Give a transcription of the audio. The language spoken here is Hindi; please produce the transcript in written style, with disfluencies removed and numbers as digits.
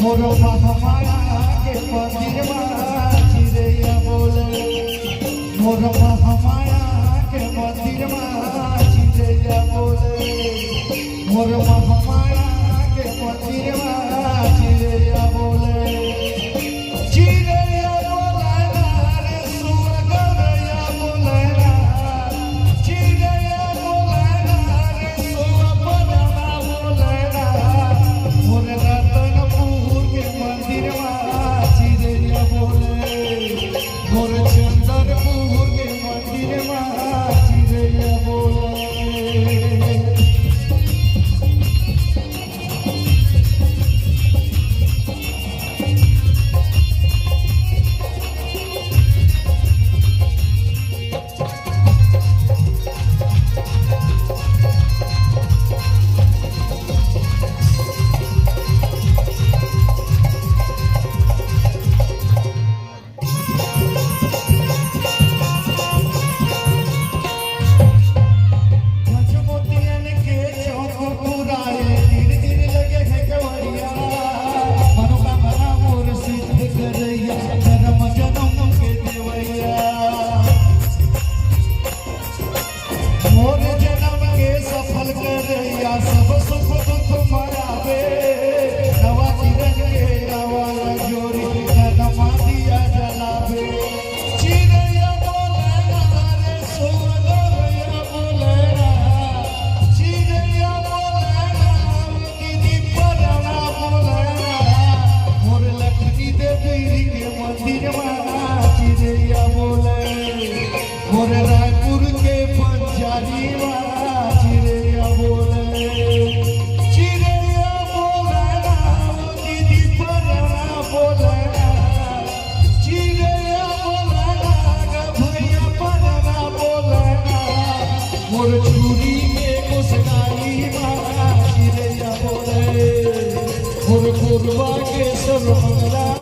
मोर महामाया के मंदिर में चिड़ैया बोले, मोर महामाया के मंदिर में चिड़ैया बोले, मोर महामाया के मंदिर में चिड़ैया बोले, चिड़ैया बोले रे सुअर गौरैया बोले, चिड़ैया बोले रे सुअर बनना बोले, मोर रतनपुर के मंदिर में चिड़ैया बोले, मोर चंदनपुर के मंदिर में चिड़ैया बोले। मोरे जन्म के सफल करैया सब सुख दुख मरावे, नवा किरण के नवा जोरी कदमा दिया जलावे, चिड़ैया बोले रे सुअर गौरैया बोले, चिड़ैया बोले दीदी परना बोले, मोर लक्ष्मी देवी के मंदिर में चिड़ैया बोले, मोर रायपुर के पंजाबी चिड़ैया बोले, चिड़ैया बोले दीदी परना बोले, चिड़ैया बोले भैया परना बोले, मोर चूड़ी के मुस्कानी चिड़ैया बोले, मोर पूर्वा के सर्वमंगला